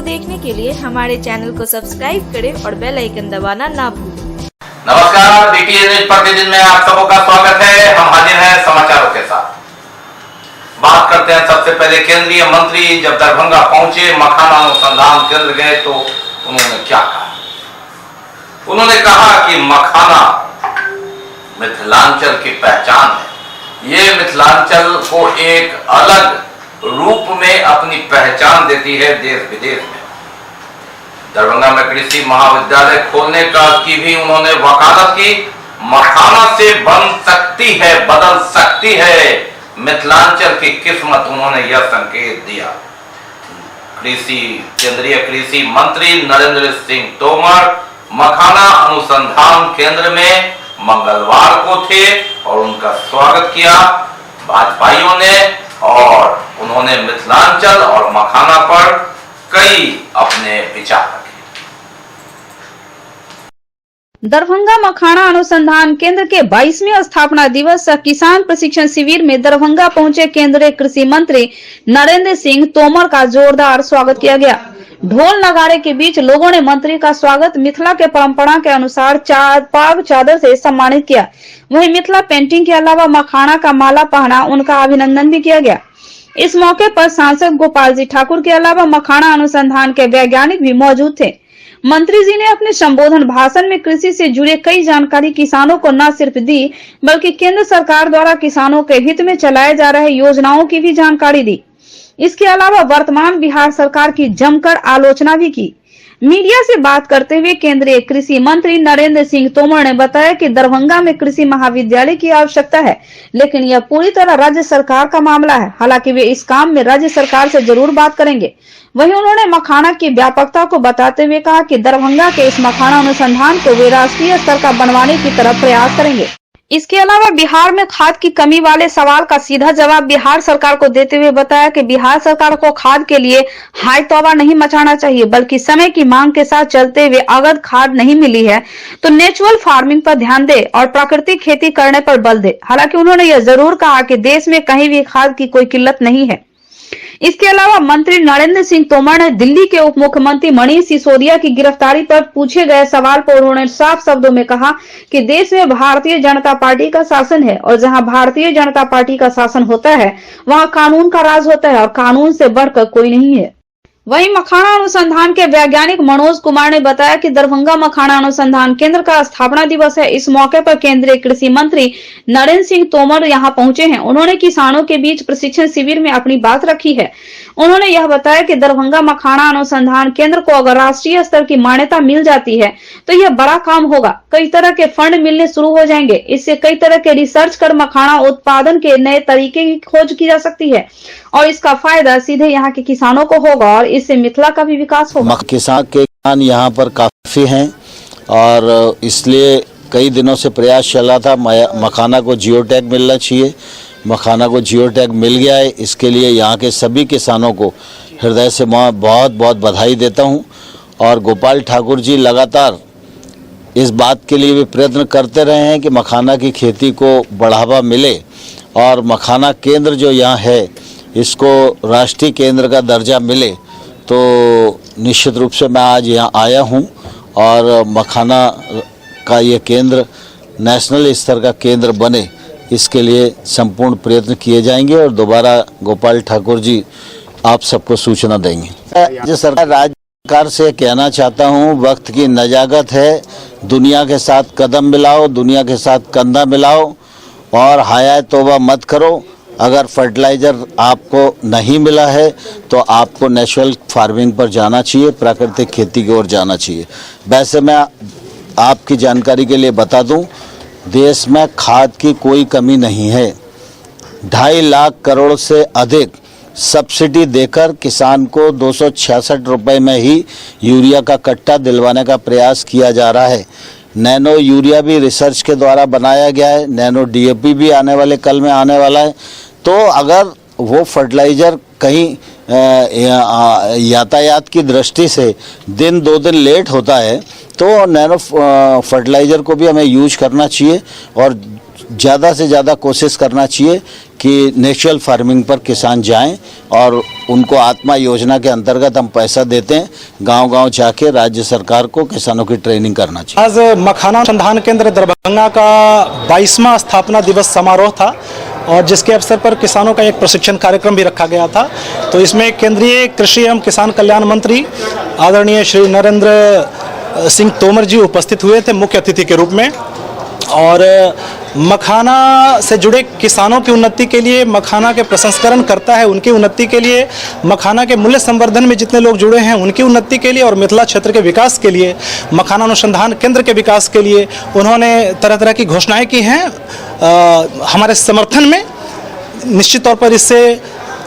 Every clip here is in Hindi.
देखने के लिए हमारे चैनल को सब्सक्राइब करें और बेल आइकन दबाना ना भूलें। नमस्कार, बीटीएन न्यूज प्रतिदिन में आप सबों का स्वागत है। हम हाजिर हैं समाचारों के साथ। बात करते हैं सबसे पहले केंद्रीय मंत्री जब दरभंगा पहुंचे, मखाना अनुसंधान केंद्र गए तो उन्होंने क्या कहा? उन्होंने कहा कि मखाना मिथिलांचल की पहचान है। ये मिथिलांचल को एक अलग रूप में अपनी पहचान देती है देश विदेश में। दरभंगा में कृषि महाविद्यालय खोलने की भी उन्होंने वकालत की। मखाना से बन सकती है, बदल सकती है मिथिलांचल की किस्मत, उन्होंने यह संकेत दिया। केंद्रीय कृषि मंत्री नरेंद्र सिंह तोमर मखाना अनुसंधान केंद्र में मंगलवार को थे और उनका स्वागत किया भाजपाइयों ने, और उन्होंने मिथिलांचल और मखाना पर कई अपने विचार रखे। दरभंगा मखाना अनुसंधान केंद्र के 22वें स्थापना दिवस किसान प्रशिक्षण शिविर में दरभंगा पहुंचे केंद्रीय कृषि मंत्री नरेंद्र सिंह तोमर का जोरदार स्वागत किया गया। ढोल नगाड़े के बीच लोगों ने मंत्री का स्वागत मिथिला के परंपरा के अनुसार पाग चादर से सम्मानित किया। वहीं मिथिला पेंटिंग के अलावा मखाना का माला पहना उनका अभिनंदन भी किया गया। इस मौके पर सांसद गोपाल जी ठाकुर के अलावा मखाना अनुसंधान के वैज्ञानिक भी मौजूद थे। मंत्री जी ने अपने संबोधन भाषण में कृषि से जुड़े कई जानकारी किसानों को न सिर्फ दी, बल्कि केंद्र सरकार द्वारा किसानों के हित में चलाए जा रहे योजनाओं की भी जानकारी दी। इसके अलावा वर्तमान बिहार सरकार की जमकर आलोचना भी की। मीडिया से बात करते हुए केंद्रीय कृषि मंत्री नरेंद्र सिंह तोमर ने बताया कि दरभंगा में कृषि महाविद्यालय की आवश्यकता है, लेकिन यह पूरी तरह राज्य सरकार का मामला है। हालांकि वे इस काम में राज्य सरकार से जरूर बात करेंगे। वहीं उन्होंने मखाना की व्यापकता को बताते हुए कहा कि दरभंगा के इस मखाना अनुसंधान को वे राष्ट्रीय स्तर का बनवाने की तरफ प्रयास करेंगे। इसके अलावा बिहार में खाद की कमी वाले सवाल का सीधा जवाब बिहार सरकार को देते हुए बताया कि बिहार सरकार को खाद के लिए हाय तौबा नहीं मचाना चाहिए, बल्कि समय की मांग के साथ चलते हुए अगर खाद नहीं मिली है तो नेचुरल फार्मिंग पर ध्यान दे और प्राकृतिक खेती करने पर बल दे। हालांकि उन्होंने यह जरूर कहा कि देश में कहीं भी खाद की कोई किल्लत नहीं है। इसके अलावा मंत्री नरेंद्र सिंह तोमर ने दिल्ली के उप मुख्यमंत्री मनीष सिसोदिया की गिरफ्तारी पर पूछे गए सवाल पर उन्होंने साफ शब्दों में कहा कि देश में भारतीय जनता पार्टी का शासन है और जहां भारतीय जनता पार्टी का शासन होता है वहां कानून का राज होता है और कानून से बढ़कर कोई नहीं है। वहीं मखाना अनुसंधान के वैज्ञानिक मनोज कुमार ने बताया कि दरभंगा मखाना अनुसंधान केंद्र का स्थापना दिवस है। इस मौके पर केंद्रीय कृषि मंत्री नरेंद्र सिंह तोमर यहां पहुंचे हैं। उन्होंने किसानों के बीच प्रशिक्षण शिविर में अपनी बात रखी है। उन्होंने यह बताया कि दरभंगा मखाना अनुसंधान केंद्र को अगर राष्ट्रीय स्तर की मान्यता मिल जाती है तो यह बड़ा काम होगा। कई तरह के फंड मिलने शुरू हो जाएंगे। इससे कई तरह के रिसर्च कर मखाना उत्पादन के नए तरीके की खोज की जा सकती है और इसका फायदा सीधे यहाँ के किसानों को होगा और इससे मिथिला का भी विकास होगा। किसान यहाँ पर काफी हैं और इसलिए कई दिनों से प्रयास चला था मखाना को जियो टैग मिलना चाहिए। मखाना को जियो टैग मिल गया है। इसके लिए यहाँ के सभी किसानों को हृदय से बहुत बहुत बधाई देता हूँ। और गोपाल ठाकुर जी लगातार इस बात के लिए भी प्रयत्न करते रहे हैं कि मखाना की खेती को बढ़ावा मिले और मखाना केंद्र जो यहाँ है इसको राष्ट्रीय केंद्र का दर्जा मिले। तो निश्चित रूप से मैं आज यहाँ आया हूँ और मखाना का ये केंद्र नेशनल स्तर का केंद्र बने, इसके लिए संपूर्ण प्रयत्न किए जाएंगे और दोबारा गोपाल ठाकुर जी आप सबको सूचना देंगे। राज्य सरकार से कहना चाहता हूँ, वक्त की नजाकत है। दुनिया के साथ कदम मिलाओ, दुनिया के साथ कंधा मिलाओ और हाय तौबा मत करो। अगर फर्टिलाइज़र आपको नहीं मिला है तो आपको नेचुरल फार्मिंग पर जाना चाहिए, प्राकृतिक खेती की ओर जाना चाहिए। वैसे मैं आपकी जानकारी के लिए बता दूं, देश में खाद की कोई कमी नहीं है। 2.5 लाख करोड़ से अधिक सब्सिडी देकर किसान को 266 रुपये में ही यूरिया का कट्टा दिलवाने का प्रयास किया जा रहा है। नैनो यूरिया भी रिसर्च के द्वारा बनाया गया है। नैनो DAP भी आने वाले कल में आने वाला है। तो अगर वो फर्टिलाइज़र कहीं यातायात की दृष्टि से 1-2 दिन लेट होता है तो नैनो फर्टिलाइज़र को भी हमें यूज करना चाहिए और ज़्यादा से ज़्यादा कोशिश करना चाहिए कि नेचुरल फार्मिंग पर किसान जाएं और उनको आत्मा योजना के अंतर्गत हम पैसा देते हैं, गांव-गांव जाके राज्य सरकार को किसानों की ट्रेनिंग करना चाहिए। आज मखाना अनुसंधान केंद्र दरभंगा का 22वां स्थापना दिवस समारोह था और जिसके अवसर पर किसानों का एक प्रशिक्षण कार्यक्रम भी रखा गया था। तो इसमें केंद्रीय कृषि एवं किसान कल्याण मंत्री आदरणीय श्री नरेंद्र सिंह तोमर जी उपस्थित हुए थे मुख्य अतिथि के रूप में। और मखाना से जुड़े किसानों की उन्नति के लिए, मखाना के प्रसंस्करण करता है उनकी उन्नति के लिए, मखाना के मूल्य संवर्धन में जितने लोग जुड़े हैं उनकी उन्नति के लिए और मिथिला क्षेत्र के विकास के लिए, मखाना अनुसंधान केंद्र के विकास के लिए उन्होंने तरह तरह की घोषणाएं की हैं। हमारे समर्थन में निश्चित तौर पर इससे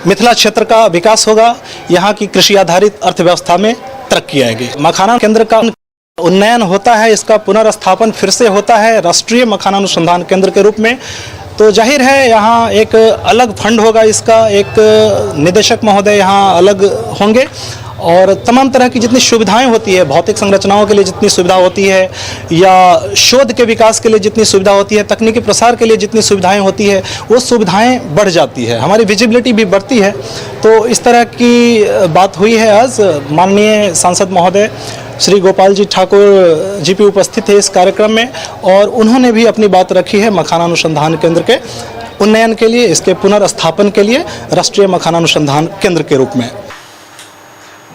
मिथिला क्षेत्र का विकास होगा, यहाँ की कृषि आधारित अर्थव्यवस्था में तरक्की आएगी। मखाना केंद्र का उन्नयन होता है, इसका पुनर्स्थापन फिर से होता है राष्ट्रीय मखाना अनुसंधान केंद्र के रूप में। तो जाहिर है यहाँ एक अलग फंड होगा, इसका एक निदेशक महोदय यहाँ अलग होंगे और तमाम तरह की जितनी सुविधाएं होती है, भौतिक संरचनाओं के लिए जितनी सुविधा होती है या शोध के विकास के लिए जितनी सुविधा होती है, तकनीकी प्रसार के लिए जितनी सुविधाएं होती है, वो सुविधाएं बढ़ जाती है, हमारी विजिबिलिटी भी बढ़ती है। तो इस तरह की बात हुई है। आज माननीय सांसद महोदय श्री गोपाल जी ठाकुर जी भी उपस्थित थे इस कार्यक्रम में और उन्होंने भी अपनी बात रखी है मखाना अनुसंधान केंद्र के उन्नयन के लिए, इसके पुनर्स्थापन के लिए राष्ट्रीय मखाना अनुसंधान केंद्र के रूप में।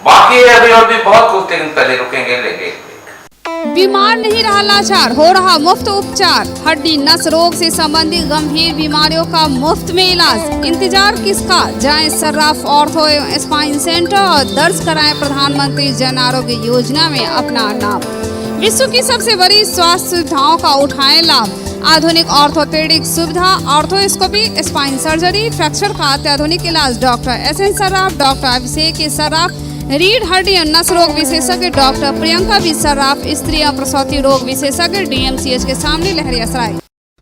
बाकी अभी और भी बहुत कुछ, लेकिन पहले रुकेंगे लेंगे। बीमार नहीं रहा लाचार, हो रहा मुफ्त उपचार। हड्डी नस रोग से संबंधित गंभीर बीमारियों का मुफ्त में इलाज। इंतजार किसका, जाएं सर्राफ ऑर्थो एवं स्पाइन सेंटर और दर्ज कराएं प्रधानमंत्री जन आरोग्य योजना में अपना नाम। विश्व की सबसे बड़ी स्वास्थ्य सुविधाओं का उठाएं लाभ। आधुनिक ऑर्थोपेडिक सुविधा, ऑर्थोस्कोपी, स्पाइन सर्जरी, फ्रैक्चर का अत्याधुनिक इलाज। डॉक्टर SN सर्राफ, डॉक्टर अभिषेक सर्राफ, रीढ़ हड्डी और नस रोग विशेषज्ञ डॉक्टर प्रियंका बी सर्राफ, स्त्री और प्रसूति रोग विशेषज्ञ DMCH के सामने लहरियासराय।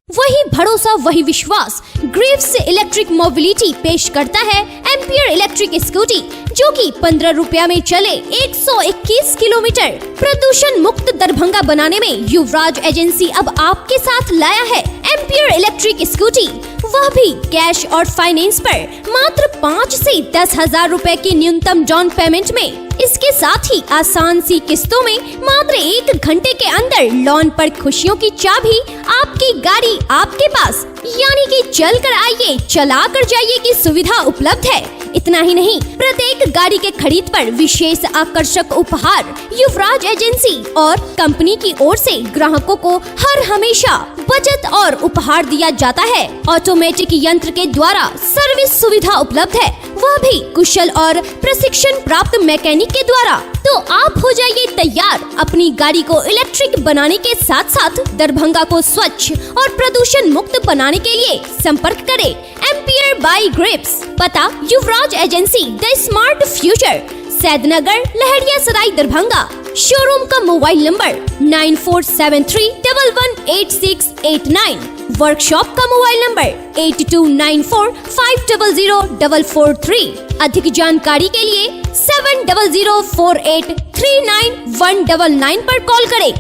वही भरोसा, वही विश्वास। ग्रेव्स इलेक्ट्रिक मोबिलिटी पेश करता है एम्पियर इलेक्ट्रिक स्कूटी, जो कि 15 रुपया में चले 121 किलोमीटर। प्रदूषण मुक्त दरभंगा बनाने में युवराज एजेंसी अब आपके साथ लाया है एम्पियर इलेक्ट्रिक स्कूटी, वह भी कैश और फाइनेंस पर मात्र 5 से 10,000 रुपए की न्यूनतम डाउन पेमेंट में। इसके साथ ही आसान सी किस्तों में मात्र 1 घंटे के अंदर लोन पर खुशियों की चाबी, आपकी गाड़ी आपके पास, यानी कि चल कर आइए चला कर जाइए की सुविधा उपलब्ध है। इतना ही नहीं, प्रत्येक गाड़ी के खरीद पर विशेष आकर्षक उपहार युवराज एजेंसी और कंपनी की ओर से ग्राहकों को हर हमेशा बचत और उपहार दिया जाता है। ऑटोमेटिक यंत्र के द्वारा सर्विस सुविधा उपलब्ध है, वह भी कुशल और प्रशिक्षण प्राप्त मैकेनिक के द्वारा। तो आप हो जाइए तैयार अपनी गाड़ी को इलेक्ट्रिक बनाने के साथ साथ दरभंगा को स्वच्छ और प्रदूषण मुक्त बनाने के लिए संपर्क करें एम्पियर बाई ग्रेव्स। पता Yuvraj agency, the smart future, Saidnagar, Laheriasarai, Darbhanga. Showroom का मोबाइल नंबर 9473118689। वर्कशॉप का मोबाइल नंबर 8294500443। अधिक जानकारी के लिए 7004839199 पर कॉल करें।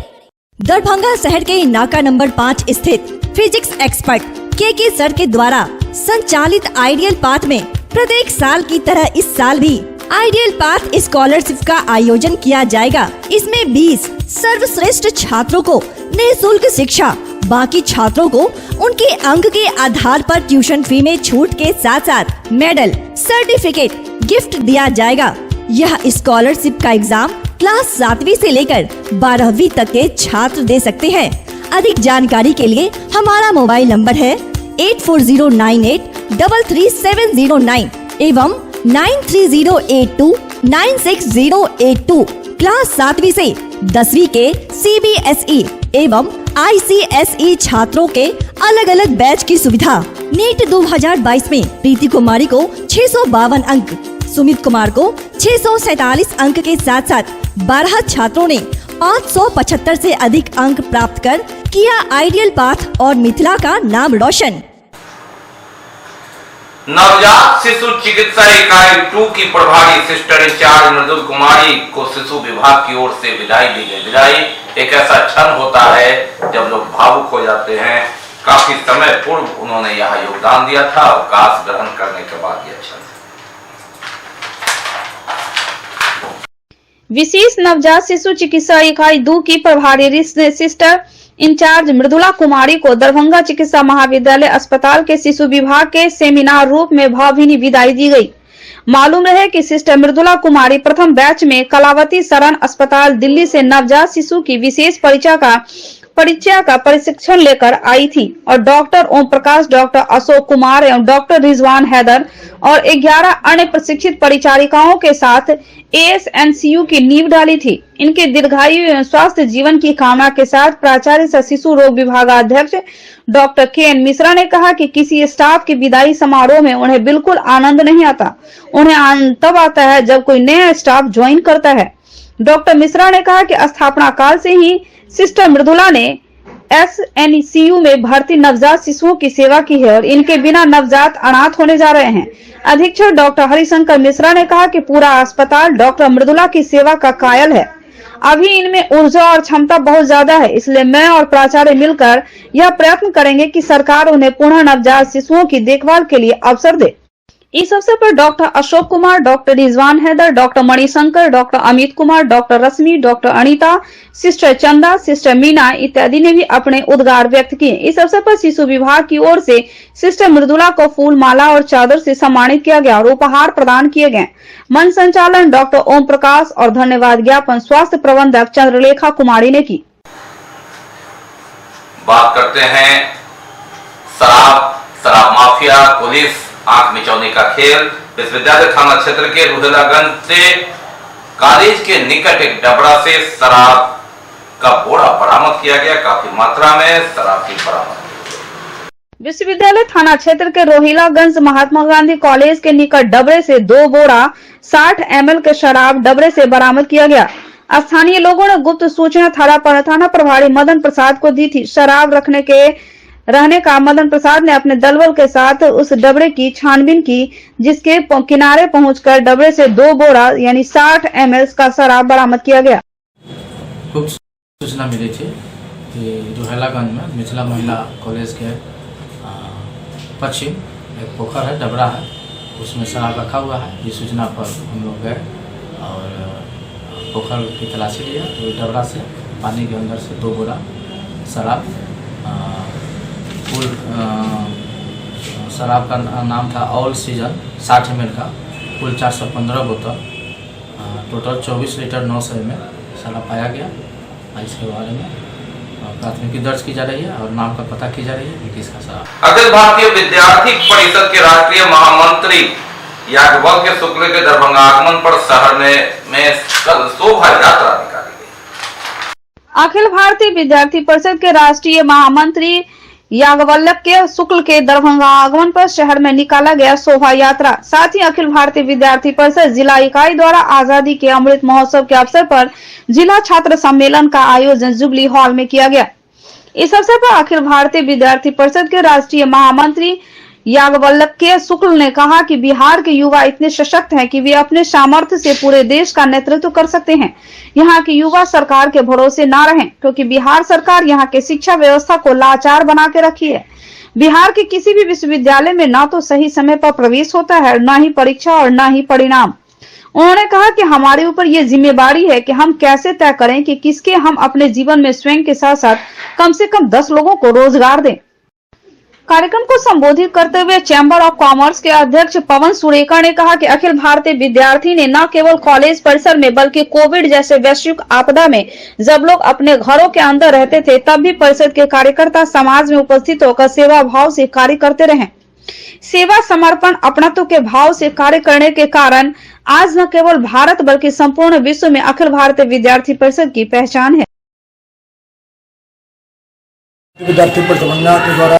दरभंगा शहर के नाका नंबर 5 स्थित फिजिक्स एक्सपर्ट के सर के द्वारा संचालित आइडियल पाथ में प्रत्येक साल की तरह इस साल भी आइडियल पाथ स्कॉलरशिप का आयोजन किया जाएगा। इसमें 20 सर्वश्रेष्ठ छात्रों को निःशुल्क शिक्षा, बाकी छात्रों को उनके अंक के आधार पर ट्यूशन फी में छूट के साथ साथ मेडल, सर्टिफिकेट गिफ्ट दिया जाएगा। यह स्कॉलरशिप का एग्जाम क्लास 7वीं से लेकर 12वीं तक के छात्र दे सकते हैं। अधिक जानकारी के लिए हमारा मोबाइल नंबर है 8409833709 एवं 9308296082। क्लास 7वीं से 10वीं के CBSE एवं ICSE छात्रों के अलग अलग बैच की सुविधा। नीट 2022 में प्रीति कुमारी को 652 अंक, सुमित कुमार को 647 अंक के साथ साथ 12 छात्रों ने 575 से अधिक अंक प्राप्त कर किया आइडियल पाथ और मिथिला का नाम रोशन। नवजात शिशु चिकित्सा इकाई 2 की प्रभारी सिस्टर इंचार्ज मृदुल कुमारी को शिशु विभाग की ओर से विदाई दी गई। विदाई एक ऐसा क्षण होता है जब लोग भावुक हो जाते हैं, काफी समय पूर्व उन्होंने यहाँ योगदान दिया था। अवकाश ग्रहण करने के बाद ये अच्छा। विशेष नवजात शिशु चिकित्सा इकाई 2 की प्रभारी सिस्टर इंचार्ज मृदुला कुमारी को दरभंगा चिकित्सा महाविद्यालय अस्पताल के शिशु विभाग के सेमिनार रूप में भावभीनी विदाई दी गई। मालूम रहे कि सिस्टर मृदुला कुमारी प्रथम बैच में कलावती शरण अस्पताल दिल्ली से नवजात शिशु की विशेष परिचय का प्रशिक्षण लेकर आई थी और डॉक्टर ओम प्रकाश, डॉक्टर अशोक कुमार एवं डॉक्टर रिजवान हैदर और 11 अन्य प्रशिक्षित परिचारिकाओं के साथ ASNCU की नींव डाली थी। इनके दीर्घायु एवं स्वास्थ्य जीवन की कामना के साथ प्राचार्य सह शिशु रोग विभागाध्यक्ष डॉक्टर KN मिश्रा ने कहा कि किसी स्टाफ की विदाई समारोह में उन्हें बिल्कुल आनंद नहीं आता। उन्हें आनंद तब आता है जब कोई नया स्टाफ ज्वाइन करता है। डॉक्टर मिश्रा ने कहा कि स्थापना काल से ही सिस्टर मृदुला ने SNCU में भर्ती नवजात शिशुओं की सेवा की है और इनके बिना नवजात अनाथ होने जा रहे हैं। अधीक्षक डॉक्टर हरिशंकर मिश्रा ने कहा कि पूरा अस्पताल डॉक्टर मृदुला की सेवा का कायल है। अभी इनमें ऊर्जा और क्षमता बहुत ज्यादा है, इसलिए मैं और प्राचार्य मिलकर यह प्रयत्न करेंगे कि सरकार उन्हें पुनः नवजात शिशुओं की देखभाल के लिए अवसर दे। इस अवसर पर doctor Ashok Kumar, doctor Rizwan Haider, doctor Manishankar, doctor Amit Kumar, doctor Rashmi, doctor Anita, sister Chanda, sister Meena इत्यादि ने भी अपने उद्गार व्यक्त किए। इस अवसर पर शिशु विभाग की ओर से सिस्टर मृदुला को फूल माला और चादर से सम्मानित किया गया और उपहार प्रदान किए गए। मंच संचालन डॉक्टर ओम प्रकाश और धन्यवाद ज्ञापन स्वास्थ्य प्रबंधक चंद्रलेखा कुमारी ने की। बात करते हैं शराब माफिया, पुलिस आंख मिचौनी का खेल। विश्वविद्यालय थाना क्षेत्र के रुहेलागंज से कॉलेज के निकट एक डबरा से शराब का बोरा बरामद किया गया। काफी मात्रा में शराब की बरामद। विश्वविद्यालय थाना क्षेत्र के रोहिलागंज महात्मा गांधी कॉलेज के निकट डबरे से 2 बोरा 60 ml के शराब डबरे से बरामद किया गया। स्थानीय लोगों ने गुप्त सूचना थाना प्रभारी मदन प्रसाद को दी थी। शराब रहने का मदन प्रसाद ने अपने दलबल के साथ उस डबरे की छानबीन की, जिसके किनारे पहुंचकर डबरे से 2 बोरा यानी 60 ml का शराब बरामद किया गया। गुप्त सूचना मिली थी कि रोहिलागंज में मिथिला महिला कॉलेज के पश्चिम एक पोखर है, डबरा है, उसमें शराब रखा हुआ है। ये सूचना पर हम लोग गए और पोखर की तलाशी लिया तो डबरा से पानी के अंदर से 2 बोरा शराब, कुल शराब का नाम था ऑल सीजन 60 ml का, कुल 415 बोतल, टोटल 24 लीटर 900 ml शराब पाया गया। इसके बारे में प्राथमिकी दर्ज की जा रही है और नाम का पता की जा रही है कि किसका शराब। अखिल भारतीय विद्यार्थी परिषद के राष्ट्रीय महामंत्री याज्ञवल्क्य शुक्ल के दरभंगा आगमन पर शहर में कल शोभा यात्रा निकाली गई। अखिल भारतीय विद्यार्थी परिषद के राष्ट्रीय महामंत्री याज्ञवल्क्य शुक्ल के दरभंगा आगमन पर शहर में निकाला गया शोभा यात्रा। साथ ही अखिल भारतीय विद्यार्थी परिषद जिला इकाई द्वारा आजादी के अमृत महोत्सव के अवसर पर जिला छात्र सम्मेलन का आयोजन जुबली हॉल में किया गया। इस अवसर पर अखिल भारतीय विद्यार्थी परिषद के राष्ट्रीय महामंत्री याज्ञवल्क्य शुक्ल ने कहा कि बिहार के युवा इतने सशक्त हैं कि वे अपने सामर्थ्य से पूरे देश का नेतृत्व कर सकते हैं। यहाँ के युवा सरकार के भरोसे ना रहें, क्योंकि बिहार सरकार यहाँ के शिक्षा व्यवस्था को लाचार बना के रखी है। बिहार के किसी भी विश्वविद्यालय में ना तो सही समय पर प्रवेश होता है, ना ही परीक्षा और ना ही परिणाम। उन्होंने कहा कि हमारे ऊपर ये जिम्मेदारी है कि हम कैसे तय करें कि किसके हम अपने जीवन में स्वयं के साथ साथ कम से कम 10 लोगों को रोजगार दें। कार्यक्रम को संबोधित करते हुए चैम्बर ऑफ कॉमर्स के अध्यक्ष पवन सुरेका ने कहा कि अखिल भारतीय विद्यार्थी ने न केवल कॉलेज परिसर में बल्कि कोविड जैसे वैश्विक आपदा में जब लोग अपने घरों के अंदर रहते थे तब भी परिषद के कार्यकर्ता समाज में उपस्थित होकर सेवा भाव से कार्य करते रहे। सेवा, समर्पण, अपनत्व के भाव से कार्य करने के कारण आज न केवल भारत बल्कि संपूर्ण विश्व में अखिल भारतीय विद्यार्थी परिषद की पहचान है। विद्यार्थी दरभंगा के द्वारा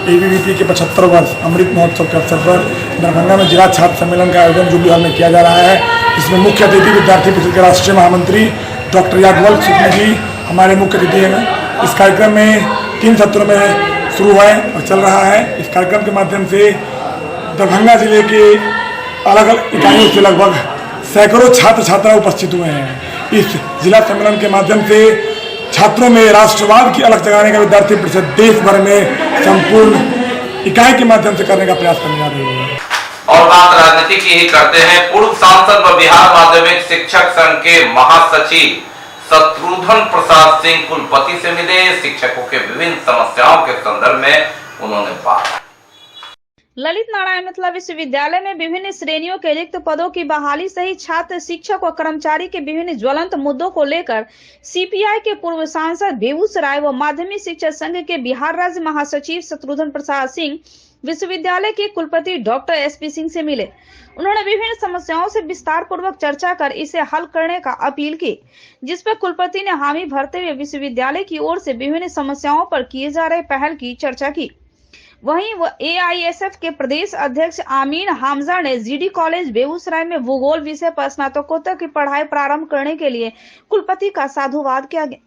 ABVP के 75 वर्ष अमृत महोत्सव के अवसर पर दरभंगा में जिला छात्र सम्मेलन का आयोजन जुबली हॉल में किया जा रहा है। इसमें मुख्य अतिथि विद्यार्थी परिषद के राष्ट्रीय महामंत्री डॉक्टर याज्ञवल्क्य शुक्ल जी हमारे मुख्य अतिथि हैं। इस कार्यक्रम में 3 सत्रों में शुरू हुआ है और चल रहा है। इस कार्यक्रम के माध्यम से दरभंगा जिले के अलग अलग इकाइयों से लगभग सैकड़ों छात्र छात्रा उपस्थित हुए हैं। इस जिला सम्मेलन के माध्यम से छात्रों में राष्ट्रवाद की अलग जगाने का विद्यार्थी परिषद देश भर में संपूर्ण इकाई के माध्यम से करने का प्रयास करने जा रही है। और बात राजनीति की ही करते हैं। पूर्व सांसद व बिहार माध्यमिक शिक्षक संघ के महासचिव शत्रुघ्न प्रसाद सिंह कुलपति से मिले। शिक्षकों के विभिन्न समस्याओं के संदर्भ में उन्होंने बात। ललित नारायण मिथिला विश्वविद्यालय में विभिन्न श्रेणियों के रिक्त पदों की बहाली सहित छात्र, शिक्षक और कर्मचारी के विभिन्न ज्वलंत मुद्दों को लेकर सीपीआई के पूर्व सांसद बेगूसराय व माध्यमिक शिक्षक संघ के बिहार राज्य महासचिव शत्रुघ्न प्रसाद सिंह विश्वविद्यालय के कुलपति डॉक्टर एसपी सिंह से मिले। उन्होंने विभिन्न समस्याओं से विस्तार पूर्वक चर्चा कर इसे हल करने का अपील की, जिस पर कुलपति ने हामी भरते हुए विश्वविद्यालय की ओर से विभिन्न समस्याओं पर किए जा रहे पहल की चर्चा की। वहीं एआईएसएफ के प्रदेश अध्यक्ष आमीन हामजा ने जीडी कॉलेज बेगूसराय में भूगोल विषय पर स्नातकोत्तर की पढ़ाई प्रारंभ करने के लिए कुलपति का साधुवाद किया गया।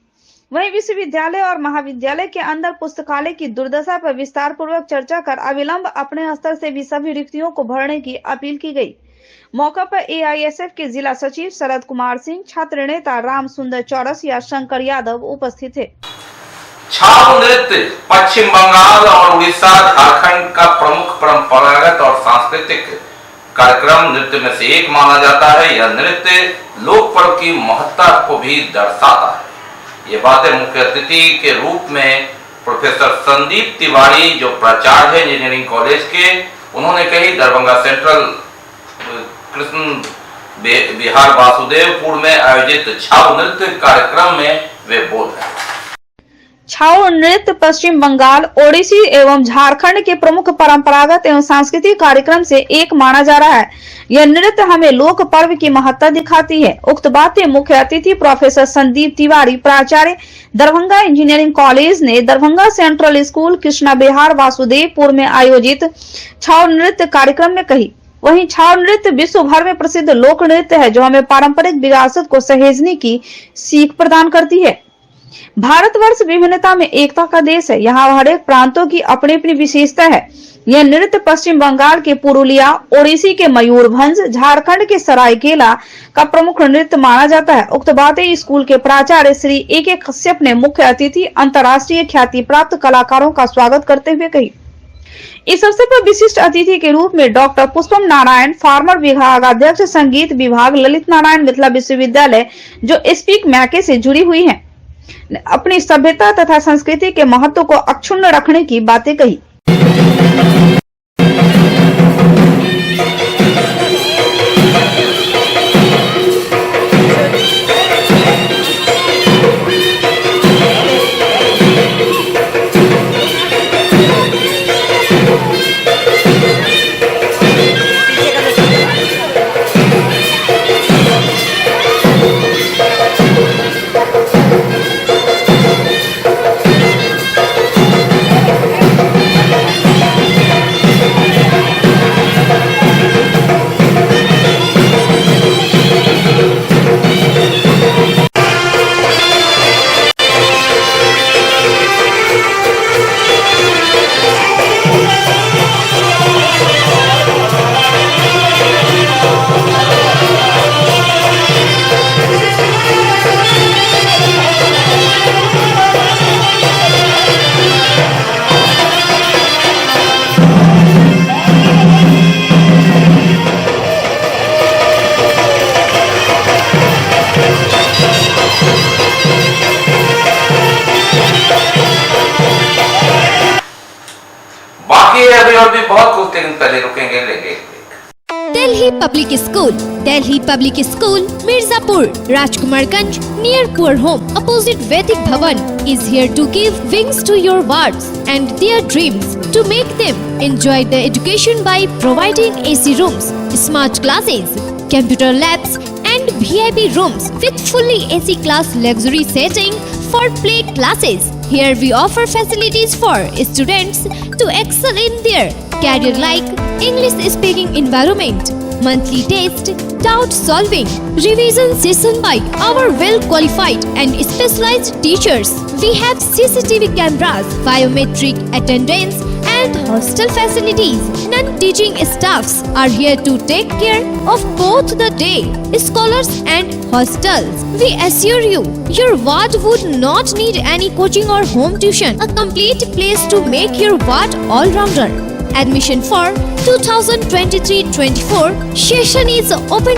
वहीं विश्वविद्यालय और महाविद्यालय के अंदर पुस्तकालय की दुर्दशा पर विस्तार पूर्वक चर्चा कर अविलंब अपने स्तर से भी सभी रिक्तियों को भरने की अपील की गई। मौका पर एआईएसएफ के जिला सचिव शरद कुमार सिंह, छात्र नेता राम सुंदर चौरसिया, शंकर यादव उपस्थित थे। छाऊ नृत्य पश्चिम बंगाल और उड़ीसा, झारखंड का प्रमुख परंपरागत और सांस्कृतिक कार्यक्रम नृत्य में से एक माना जाता है। यह नृत्य लोक पर्व की महत्ता को भी दर्शाता है। ये बातें मुख्य अतिथि के रूप में प्रोफेसर संदीप तिवारी, जो प्राचार्य है इंजीनियरिंग कॉलेज के, उन्होंने कही। दरभंगा सेंट्रल कृष्ण बिहार वासुदेवपुर में आयोजित छाऊ नृत्य कार्यक्रम में वे बोल रहे हैं। छाऊ नृत्य पश्चिम बंगाल, ओडिसी एवं झारखंड के प्रमुख परंपरागत एवं सांस्कृतिक कार्यक्रम से एक माना जा रहा है। यह नृत्य हमें लोक पर्व की महत्ता दिखाती है। उक्त बातें मुख्य अतिथि प्रोफेसर संदीप तिवारी, प्राचार्य दरभंगा इंजीनियरिंग कॉलेज ने दरभंगा सेंट्रल स्कूल कृष्णा बिहार वासुदेवपुर में आयोजित छाऊ नृत्य कार्यक्रम में कही। वहीं छाऊ नृत्य विश्व भर में प्रसिद्ध लोक नृत्य है, जो हमें पारंपरिक विरासत को सहेजने की सीख प्रदान करती है। भारतवर्ष विभिन्नता में एकता का देश है। यहाँ हर एक प्रांतों की अपनी अपनी विशेषता है। यह नृत्य पश्चिम बंगाल के पुरुलिया, ओडिसी के मयूरभंज, झारखंड के सरायकेला का प्रमुख नृत्य माना जाता है। उक्त बातें स्कूल के प्राचार्य श्री ए.के. कश्यप ने मुख्य अतिथि अंतर्राष्ट्रीय ख्याति प्राप्त कलाकारों का स्वागत करते हुए कही। इस अवसर पर विशिष्ट अतिथि के रूप में डॉक्टर पुष्पम नारायण, फार्मर विभाग अध्यक्ष, संगीत विभाग, ललित नारायण मिथिला विश्वविद्यालय, जो स्पीक मैके से जुड़ी हुई है, अपनी सभ्यता तथा संस्कृति के महत्व को अक्षुण्ण रखने की बातें कही। और भी बहुत कुछ, लेकिन पहले रुकेंगे लेंगे। Delhi public school Mirzapur, Rajkumarganj, near Poor Home, opposite Vedic Bhavan, is here to give wings to your words and their dreams, to make them enjoy the education by providing AC rooms, smart classes, computer labs and VIP rooms with fully AC class luxury setting for play classes. Here we offer facilities for students to excel in their career like English speaking environment, monthly test, doubt solving, revision session by our well qualified and specialized teachers. We have CCTV cameras, biometric attendance and and hostel facilities. Non-teaching staffs are here to take care of both the day scholars and hostels. We assure you, your ward would not need any coaching or home tuition. A complete place to make your ward all-rounder. Admission for 2023-24 session is open.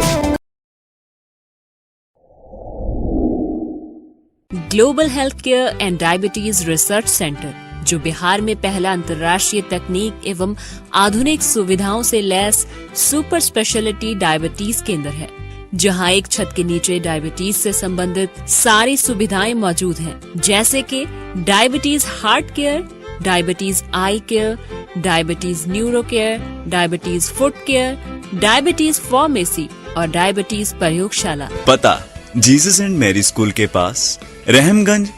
Global health care and diabetes research centre, जो बिहार में पहला अंतर्राष्ट्रीय तकनीक एवं आधुनिक सुविधाओं से लैस सुपर स्पेशलिटी डायबिटीज केंद्र है, जहां एक छत के नीचे डायबिटीज से संबंधित सारी सुविधाएं मौजूद हैं, जैसे कि diabetes heart care, diabetes eye care, diabetes neuro care, diabetes foot care, diabetes pharmacy और डायबिटीज प्रयोगशाला। पता जीसस एंड मैरी स्कूल के पास, रहमगंज,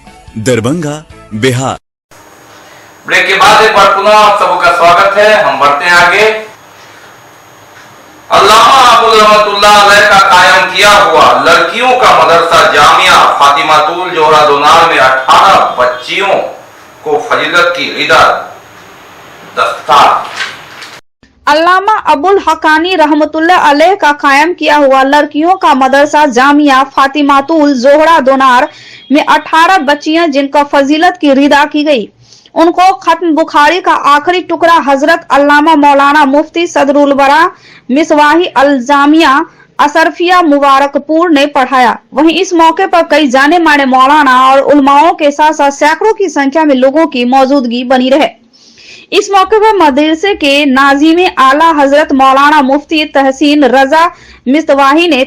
दरभंगा, बिहार। ब्रेक के बाद एक बार पुनः आप सबका स्वागत है। हम बढ़ते हैं आगे। अल्लामा अबुल रहमतुल्लाह अलैह का कायम किया हुआ लड़कियों का मदरसा जामिया फातिमातुल जोहरा दोनार में 18 बच्चियों को फजीलत की रिदा दस्तार। अल्लामा अबुल हकानी रहमतुल्लाह अलैह का कायम किया हुआ लड़कियों का मदरसा जामिया फातिमातुल जोहरा दोनार में 18 बच्चियां जिनका फजीलत की रिदा की गई, उनको खत्म बुखारी का आखिरी टुकड़ा हजरत अल्लामा मौलाना मुफ्ती सदरुल बरा मिसवाही अल जामिया असरफिया मुबारकपुर ने पढ़ाया। वहीं इस मौके पर कई जाने माने मौलाना और उलमाओं के साथ साथ सैकड़ों की संख्या में लोगों की मौजूदगी बनी रहे। इस मौके पर मदरसे के नाज़िम आला हजरत मौलाना मुफ्ती तहसीन रजा मिसवाही ने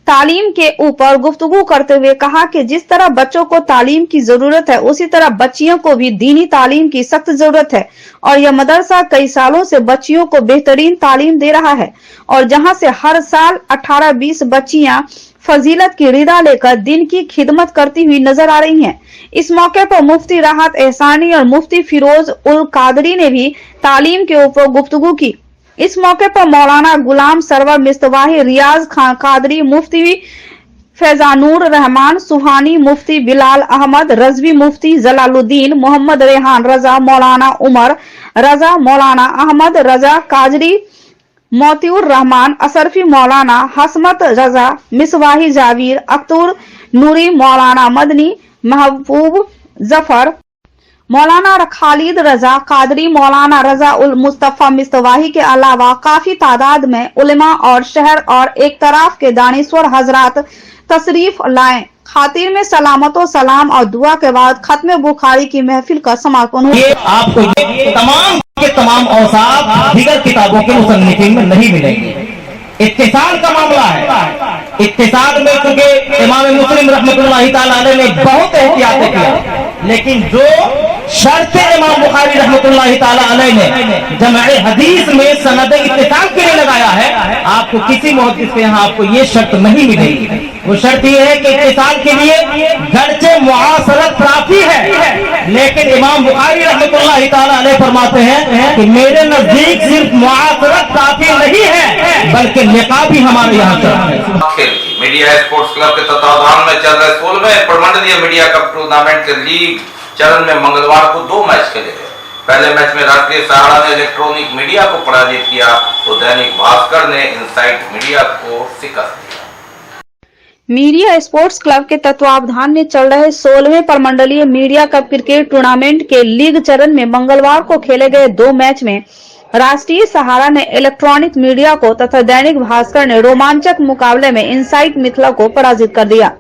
तालीम के ऊपर गुफ्तगू करते हुए कहा कि जिस तरह बच्चों को तालीम की जरूरत है, उसी तरह बच्चियों को भी दीनी तालीम की सख्त जरूरत है और यह मदरसा कई सालों से बच्चियों को बेहतरीन तालीम दे रहा है और जहां से हर साल 18-20 बच्चियां फजीलत की रिदा लेकर दिन की खिदमत करती हुई नजर आ रही हैं। इस मौके पर मुफ्ती राहत एहसानी और मुफ्ती फिरोज उल कादरी ने भी तालीम के ऊपर गुफ्तगू की। इस मौके पर मौलाना गुलाम सरवर मिस्तवाही, रियाज खान कादरी, मुफ्ती फैजानूर रहमान सुहानी, मुफ्ती बिलाल अहमद रजवी, मुफ्ती जलालुद्दीन मोहम्मद रेहान रजा, मौलाना उमर रजा, मौलाना अहमद रजा काजरी, मोतिउर रहमान असरफी, मौलाना हसमत रजा मिसवाही, जावीर अख्तर नूरी, मौलाना मदनी महबूब जफर, मौलाना खालिद रजा कादरी, मौलाना रजा उल मुस्तफा मिस्तवाही के अलावा काफी तादाद में उलेमा और शहर और एक तरफ के दानिश्वर हजरात तशरीफ लाए। खातिर में सलामतो सलाम और दुआ के बाद खत्म बुखारी की महफिल का समापन हुआ। ये आपको ये तमाम के तमाम औसाफ दीगर किताबों के मुसन्निफीन में नहीं मिलेंगे। इत्तिसाल का मामला है। इत्तिसाल में क्योंकि इमाम मुस्लिम रहमतुल्लाहि ताला अलैह ने बहुत एहतियात किया, लेकिन जो शर्त इमाम बुखारी रहमतुल्लाहि ताला अलैह ने जमाए हदीस में सनद इत्तिसाल के लिए लगाया है, आपको किसी मुहद्दिस के यहाँ आपको ये शर्त नहीं मिलेगी। वो शर्त ये है कि इत्तिसाल के लिए गर्चे मुआसरत काफी है, लेकिन इमाम बुखारी रहमतुल्लाहि ताला अलैह फरमाते हैं कि मेरे नजदीक सिर्फ मुआसरत काफी नहीं है, बल्कि लिका भी हमारे यहाँ शर्त है। मीडिया स्पोर्ट्स क्लब के तत्वाधान में चल रहे 16वें प्रमंडलीय मीडिया कप टूर्नामेंट के लीग चरण में मंगलवार को 2 मैच खेले गए। पहले मैच में राष्ट्रीय सहारा ने इलेक्ट्रॉनिक मीडिया को पराजित किया तो दैनिक भास्कर ने इनसाइट मीडिया को शिकस्त दिया। मीडिया स्पोर्ट्स क्लब के तत्वावधान में चल रहे 16वें प्रमंडलीय मीडिया कप क्रिकेट टूर्नामेंट के लीग चरण में मंगलवार को खेले गए 2 मैच में राष्ट्रीय सहारा ने इलेक्ट्रॉनिक मीडिया को तथा दैनिक भास्कर ने रोमांचक मुकाबले में इनसाइट मिथिला को पराजित कर दिया।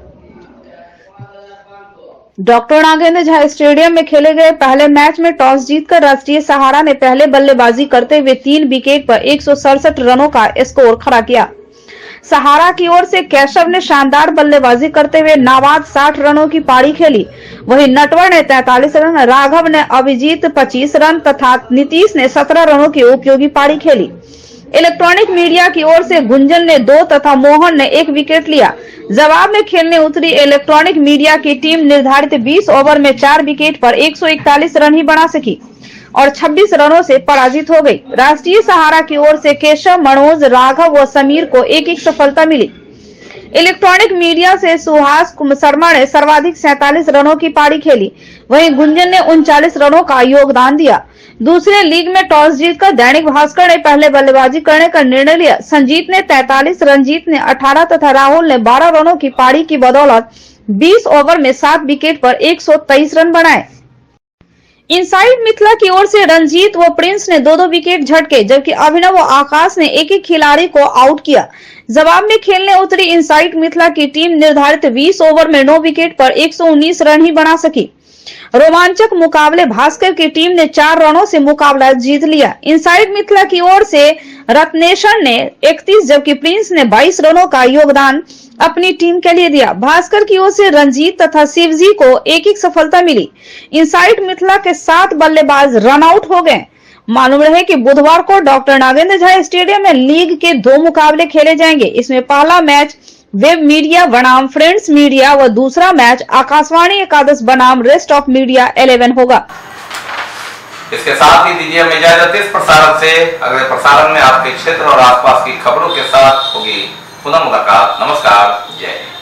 डॉक्टर नागेंद्र झा स्टेडियम में खेले गए पहले मैच में टॉस जीतकर राष्ट्रीय सहारा ने पहले बल्लेबाजी करते हुए 3 विकेट पर 167 रनों का स्कोर खड़ा किया। सहारा की ओर से केशव ने शानदार बल्लेबाजी करते हुए नाबाद 60 रनों की पारी खेली। वहीं नटवर ने 43 रन, राघव ने अभिजीत 25 रन तथा नीतीश ने 17 रनों की उपयोगी पारी खेली। इलेक्ट्रॉनिक मीडिया की ओर से गुंजन ने 2 तथा मोहन ने 1 विकेट लिया। जवाब में खेलने उतरी इलेक्ट्रॉनिक मीडिया की टीम निर्धारित 20 ओवर में 4 विकेट पर 141 रन ही बना सकी और 26 रनों से पराजित हो गई। राष्ट्रीय सहारा की ओर से केशव, मनोज, राघव व समीर को 1-1 सफलता मिली। इलेक्ट्रॉनिक मीडिया से सुहास शर्मा ने सर्वाधिक 47 रनों की पारी खेली, वहीं गुंजन ने 39 रनों का योगदान दिया। दूसरे लीग में टॉस जीतकर दैनिक भास्कर ने पहले बल्लेबाजी करने का निर्णय लिया। संजीत ने 43, रंजीत ने 18 तथा राहुल ने 12 रनों की पारी की बदौलत 20 ओवर में 7 विकेट पर 123 रन बनाए। इनसाइड मिथिला की ओर से रंजीत व प्रिंस ने 2-2 विकेट झटके, जबकि अभिनव व आकाश ने एक एक खिलाड़ी को आउट किया। जवाब में खेलने उतरी इनसाइड मिथिला की टीम निर्धारित 20 ओवर में 9 विकेट पर 119 रन ही बना सकी। रोमांचक मुकाबले भास्कर की टीम ने 4 रनों से मुकाबला जीत लिया। इनसाइड मिथिला की ओर से रत्नेश्वर ने 31 जबकि प्रिंस ने 22 रनों का योगदान अपनी टीम के लिए दिया। भास्कर की ओर से रंजीत तथा शिवजी को एक सफलता मिली। इनसाइड मिथिला के 7 बल्लेबाज रन आउट हो गए। मालूम रहे कि बुधवार को डॉक्टर नागेंद्र झा स्टेडियम में लीग के 2 मुकाबले खेले जाएंगे। इसमें पहला मैच वेब मीडिया बनाम फ्रेंड्स मीडिया व दूसरा मैच आकाशवाणी एकादश बनाम रेस्ट ऑफ मीडिया 11 होगा। इसके साथ ही दीजिए हमें इजाजत। इस प्रसारण से अगले प्रसारण में आपके क्षेत्र और आसपास की खबरों के साथ होगी पुनः मुलाकात। नमस्कार, जय हिंद।